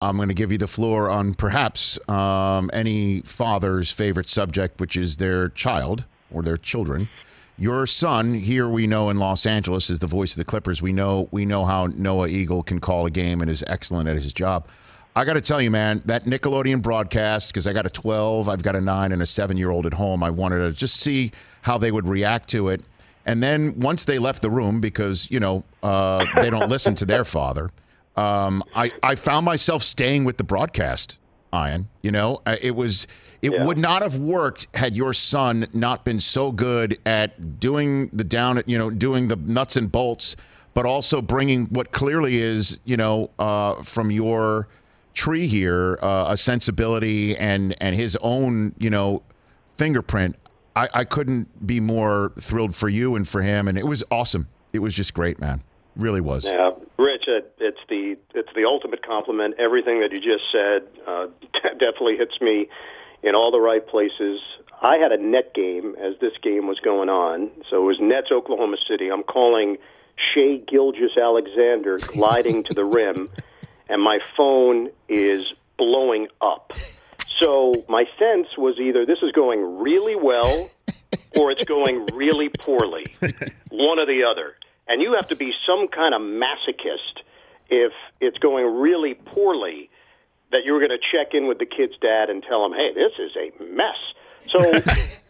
I'm going to give you the floor on perhaps any father's favorite subject, which is their child or their children. Your son, here we know in Los Angeles, is the voice of the Clippers. We know how Noah Eagle can call a game and is excellent at his job. I got to tell you, man, that Nickelodeon broadcast, because I got a 12, I've got a 9, and a 7-year-old at home. I wanted to just see how they would react to it. And then once they left the room, because, they don't listen to their father, I found myself staying with the broadcast, Ian. It would not have worked had your son not been so good at doing the doing the nuts and bolts, but also bringing what clearly is, from your tree here, a sensibility and his own, fingerprint. I couldn't be more thrilled for you and for him, and it was awesome. It was just great, man. Really was. Yeah, Rich, it's the ultimate compliment. Everything that you just said definitely hits me in all the right places. I had a net game as this game was going on, so it was Nets Oklahoma City. I'm calling Shea Gilgeous-Alexander gliding to the rim, and my phone is blowing up. So my sense was either this is going really well or it's going really poorly, one or the other. And you have to be some kind of masochist if it's going really poorly that you're going to check in with the kid's dad and tell him, hey, this is a mess. So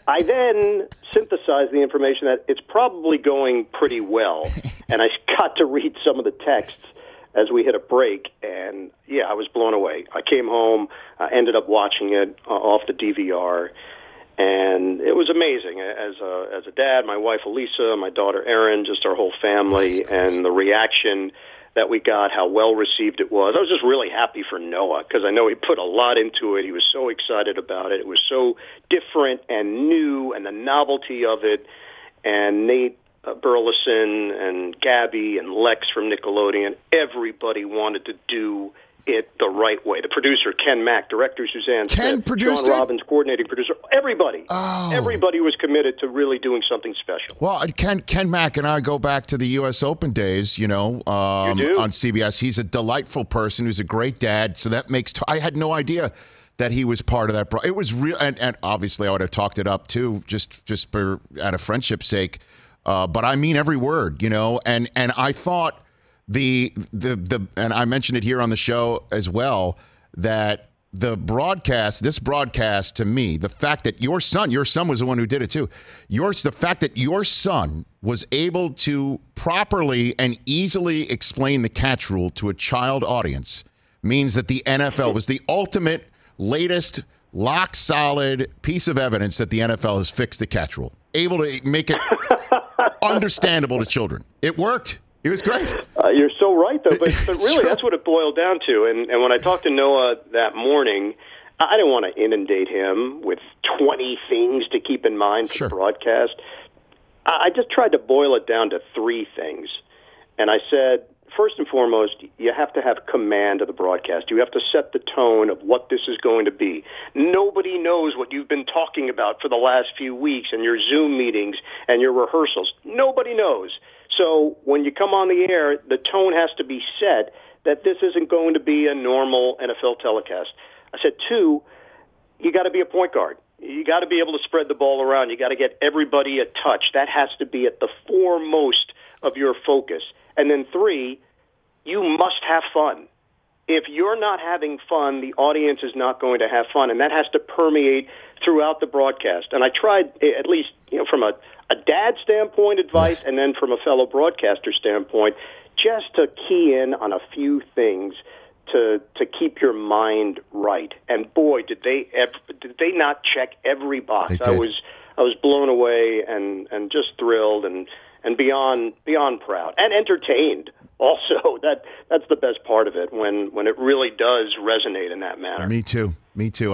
I then synthesized the information that it's probably going pretty well. And I got to read some of the texts as we hit a break, and yeah, I was blown away. I came home, ended up watching it off the DVR, and it was amazing. As a dad, my wife Elisa, my daughter Erin, just our whole family, and the reaction that we got, how well received it was. I was just really happy for Noah because I know he put a lot into it. He was so excited about it. It was so different and new, and the novelty of it. And Nate Burleson and Gabby and Lex from Nickelodeon, everybody wanted to do it the right way. The producer, Ken Mack, director, Suzanne Smith, Sean Robbins, coordinating producer, everybody. Oh. Everybody was committed to really doing something special. Well, Ken Mack and I go back to the U.S. Open days, on CBS. He's a delightful person who's a great dad, so that makes I had no idea that he was part of that. It was real, and obviously I would have talked it up, too, just for out of friendship's sake. But I mean every word, and I thought and I mentioned it here on the show as well, that this broadcast to me, the fact that your son was the one who did it too. The fact that your son was able to properly and easily explain the catch rule to a child audience means that the NFL was the ultimate, latest, lock solid piece of evidence that the NFL has fixed the catch rule. Able to make it understandable to children. It worked. It was great. You're so right, though. But really, that's what it boiled down to. And when I talked to Noah that morning, I didn't want to inundate him with 20 things to keep in mind for the broadcast. I just tried to boil it down to 3 things. And I said, first and foremost, you have to have command of the broadcast. You have to set the tone of what this is going to be. Nobody knows what you've been talking about for the last few weeks and your Zoom meetings and your rehearsals. Nobody knows. So when you come on the air, the tone has to be set that this isn't going to be a normal NFL telecast. I said, 2, you got to be a point guard. You got to be able to spread the ball around. You got to get everybody a touch. That has to be at the foremost of your focus. And then 3, you must have fun. If you're not having fun, the audience is not going to have fun, and that has to permeate throughout the broadcast. And I tried, at least from a dad standpoint advice, and then from a fellow broadcaster standpoint, just to key in on a few things to keep your mind right. And boy, did they not check every box. I was blown away and just thrilled and beyond proud and entertained. Also, that's the best part of it when it really does resonate in that manner. Me too.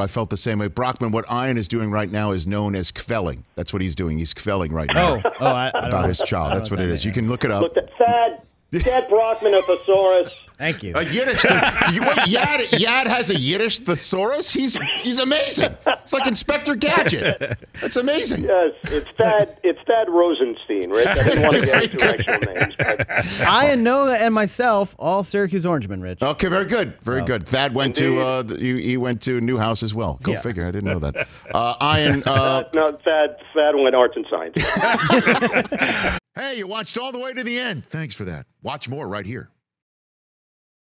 I felt the same way. Brockman, what Ian is doing right now is known as kvelling. That's what he's doing. He's kvelling right now I about his child. That's what it is. You can look it up. Look, Thad Brockman, a thesaurus. Thank you. A Yiddish. Yad has a Yiddish thesaurus. He's amazing. It's like Inspector Gadget. That's amazing. Yes, it's Thad Rosenstein, right? I didn't want to get into actual names. But... I and Noah and myself, all Syracuse Orangemen, Rich. Okay, very good. Very good. Thad went he went to Newhouse as well. Go figure. I didn't know that. Ian. No, Thad went arts and science. Hey, you watched all the way to the end. Thanks for that. Watch more right here.